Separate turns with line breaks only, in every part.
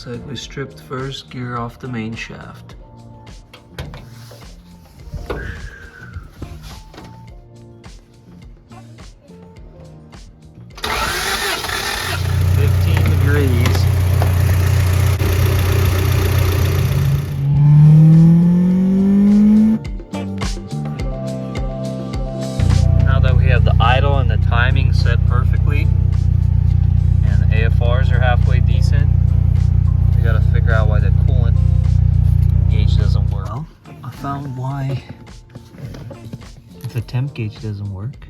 like we stripped first gear off the main shaft.
Idle and the timing set perfectly, and the AFRs are halfway decent. We gotta figure out why the coolant gauge doesn't work.
Well, I found why the temp gauge doesn't work.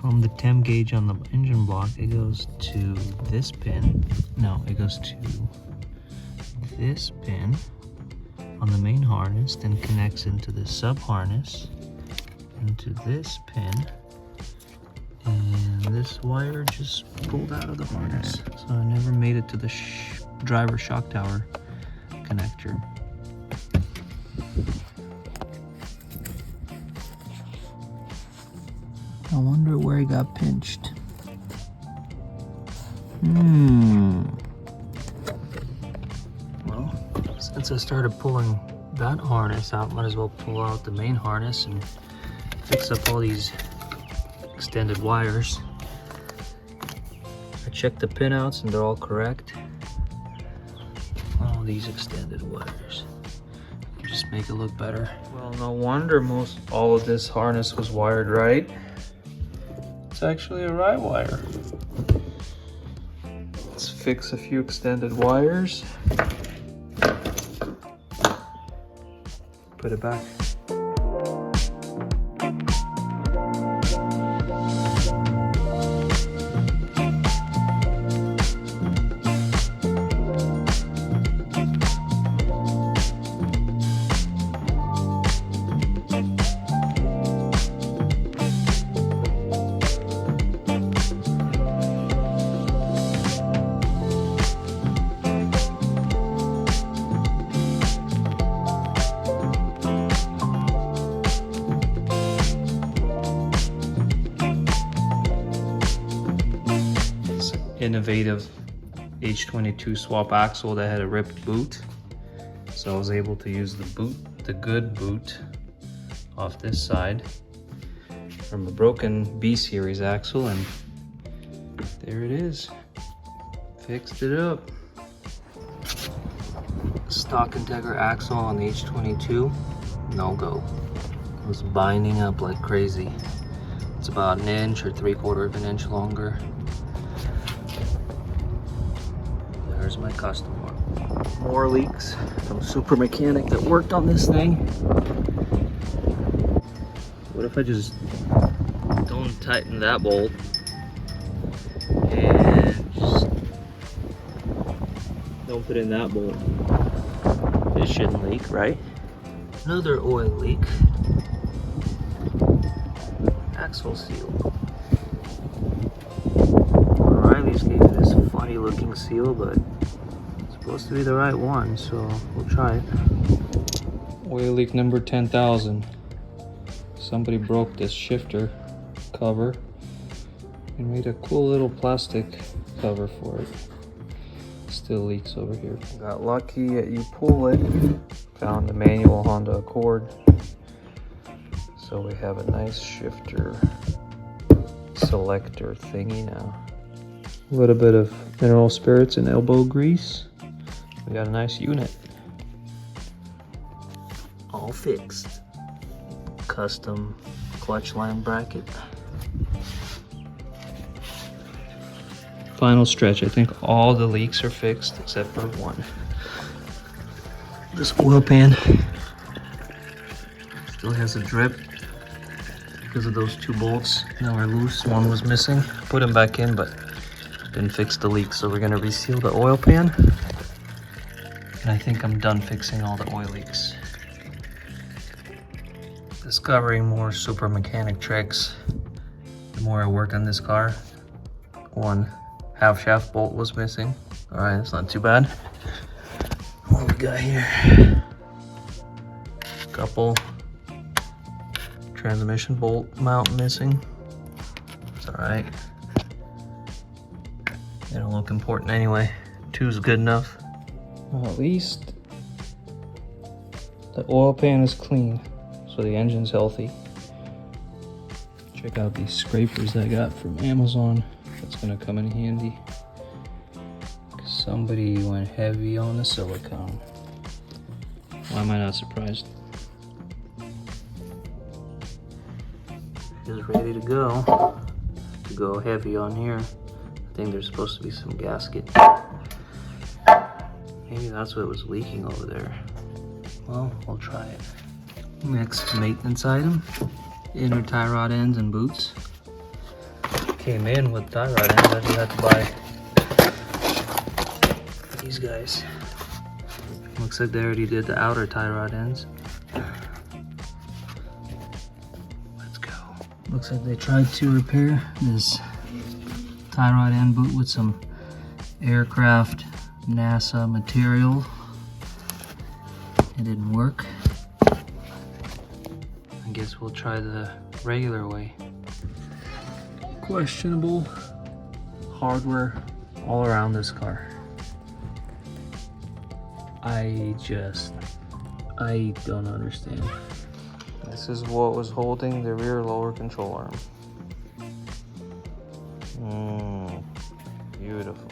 From the temp gauge on the engine block, it goes to this pin. No, it goes to this pin on the main harness, then connects into the sub harness, into this pin. And this wire just pulled out of the harness, so I never made it to the driver shock tower connector. I wonder where he got pinched. Well, since I started pulling that harness out, might as well pull out the main harness and fix up all these extended wires. I checked the pinouts and they're all correct. All these extended wires just make it look better. Well, no wonder all of this harness was wired right. It's actually a right wire. Let's fix a few extended wires. Put it back. Innovative H22 swap axle that had a ripped boot, so I was able to use the good boot off this side from a broken B series axle, and there it is. Fixed it up. Stock Integra axle on the H22, no go. It was binding up like crazy. It's about an inch or 3/4 of an inch longer. There's my customer. More leaks from super mechanic that worked on this thing. What if I just don't tighten that bolt and just don't put in that bolt? This shouldn't leak, right? Another oil leak. Axle seal. O'Reilly's gave me this funny looking seal, but it's supposed to be the right one, so we'll try it. Oil leak number 10,000. Somebody broke this shifter cover and made a cool little plastic cover for it. Still leaks over here. Got lucky that you pull it. Found a manual Honda Accord. So we have a nice shifter selector thingy now. A little bit of mineral spirits and elbow grease. We got a nice unit. All fixed. Custom clutch line bracket. Final stretch. I think all the leaks are fixed except for one. This oil pan still has a drip because of those two bolts. Now are loose. One was missing. Put them back in, but didn't fix the leak. So we're gonna reseal the oil pan. And I think I'm done fixing all the oil leaks. Discovering more super mechanic tricks the more I work on this car. One half shaft bolt was missing. All right, that's not too bad. What we got here? Couple transmission bolt mount missing. It's all right. They don't look important anyway. 2's good enough. Well, at least the oil pan is clean, so the engine's healthy. Check out these scrapers that I got from Amazon. That's gonna come in handy. Somebody went heavy on the silicone. Why am I not surprised? Is ready to go heavy on here. I think there's supposed to be some gasket. Maybe that's what was leaking over there. Well, we'll try it. Next maintenance item, inner tie rod ends and boots. Came in with tie rod ends, I just had to buy these guys. Looks like they already did the outer tie rod ends. Let's go. Looks like they tried to repair this tie rod end boot with some aircraft NASA material. It didn't work. I guess we'll try the regular way. Questionable hardware all around this car. I don't understand. This is what was holding the rear lower control arm. Beautiful.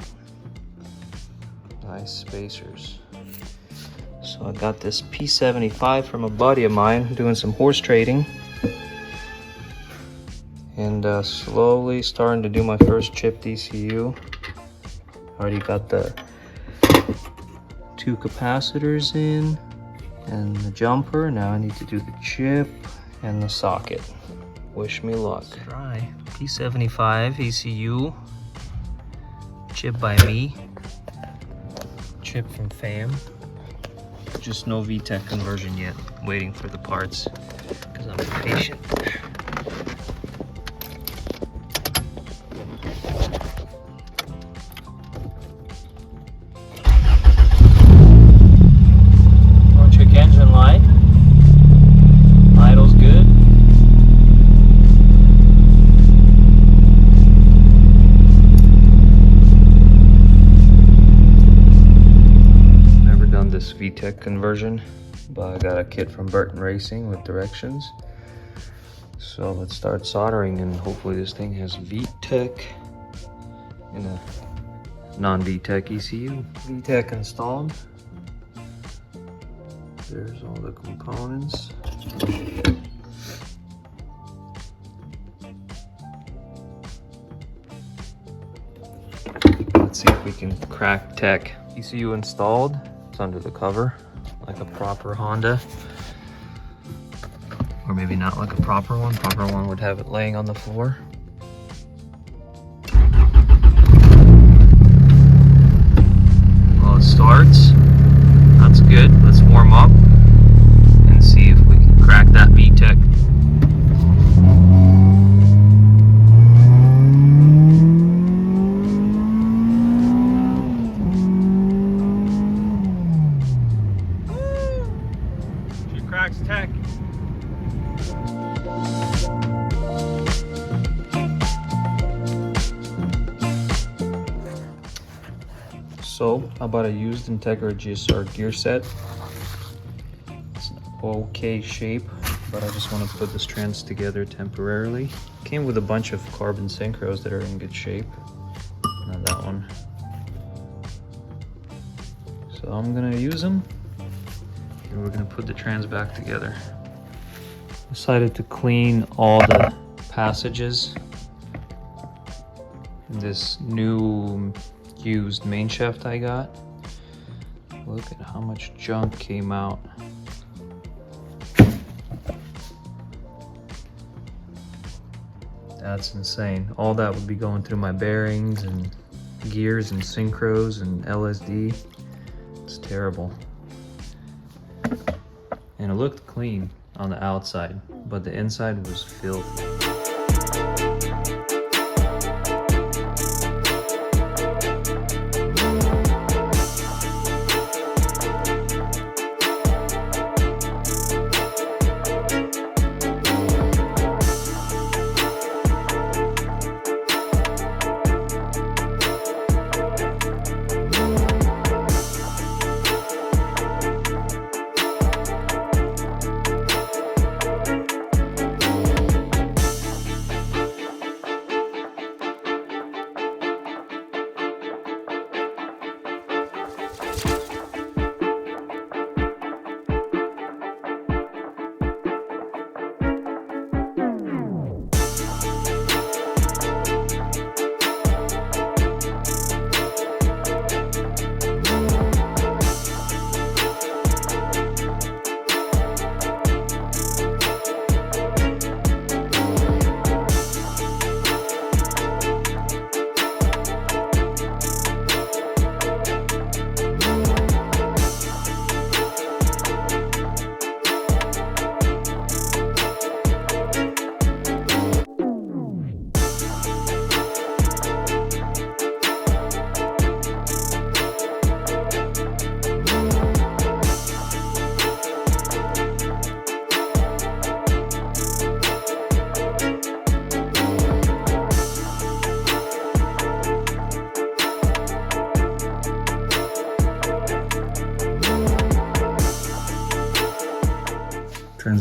Nice spacers. So I got this P75 from a buddy of mine doing some horse trading. And slowly starting to do my first chip DCU. Already got the 2 capacitors in and the jumper. Now I need to do the chip and the socket. Wish me luck. Let's try P75 ECU. Chip by me. Chip from FAM. Just no VTEC conversion yet. Waiting for the parts because I'm impatient. Check engine light. Idle's good. This VTEC conversion, but I got a kit from Burton Racing with directions. So let's start soldering, and hopefully this thing has VTEC and a non-VTEC ECU. VTEC installed. There's all the components. Let's see if we can crack tech. ECU installed. Under the cover like a proper Honda, or maybe not like a proper one. Proper one would have it laying on the floor. Well, it starts. That's good. Let's warm up and see if we can crack that VTEC. Tech. So, how about a used Integra GSR gear set? It's an okay shape, but I just want to put this trans together temporarily. Came with a bunch of carbon synchros that are in good shape. Not that one. So I'm gonna use them. And we're gonna put the trans back together. Decided to clean all the passages in this new used main shaft I got. Look at how much junk came out. That's insane. All that would be going through my bearings and gears and synchros and LSD. It's terrible. And it looked clean on the outside, but the inside was filthy.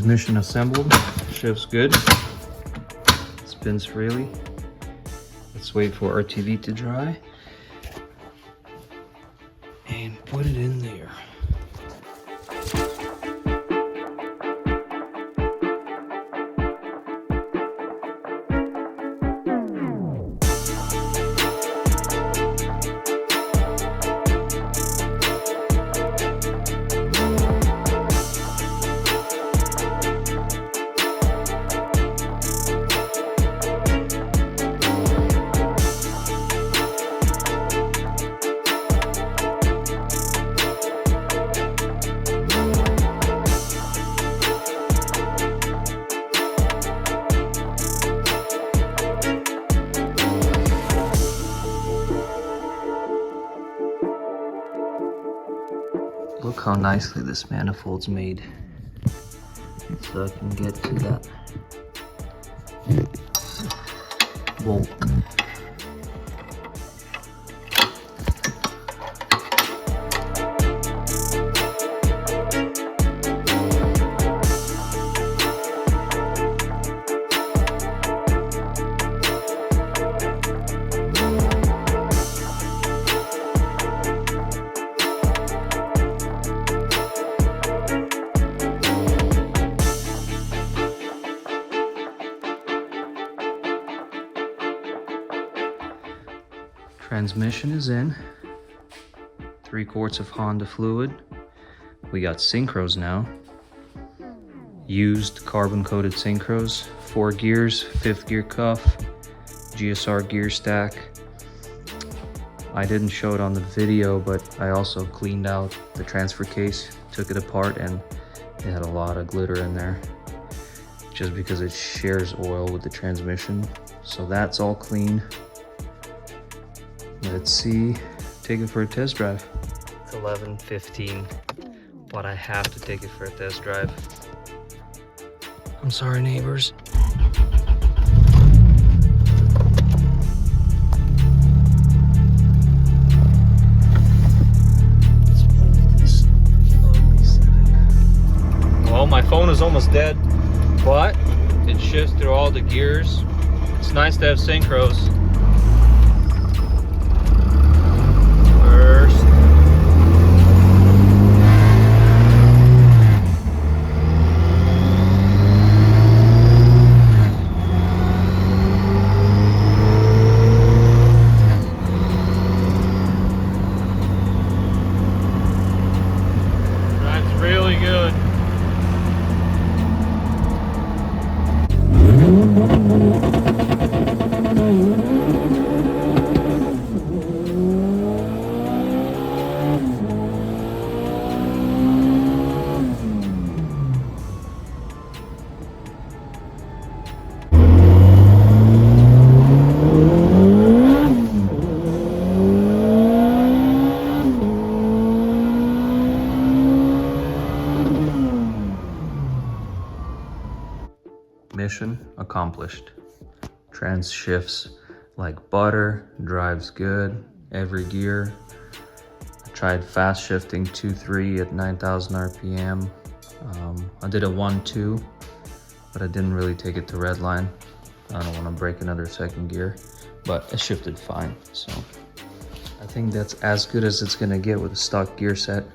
Transmission assembled, shifts good, spins freely. Let's wait for RTV to dry and put it in there. Look how nicely this manifold's made. So I can get to that bolt. Transmission is in. 3 quarts of Honda fluid. We got synchros now. Used carbon coated synchros. 4 gears, 5th gear cuff, GSR gear stack. I didn't show it on the video, but I also cleaned out the transfer case, took it apart, and it had a lot of glitter in there just because it shares oil with the transmission. So that's all clean. Let's see, take it for a test drive. It's 11:15, but I have to take it for a test drive. I'm sorry, neighbors. Well, my phone is almost dead, but it shifts through all the gears. It's nice to have synchros. Mission accomplished. Trans shifts like butter, drives good, every gear. I tried fast shifting 2-3 at 9,000 RPM. I did a 1-2, but I didn't really take it to red line. I don't want to break another second gear, but it shifted fine. So I think that's as good as it's gonna get with a stock gear set.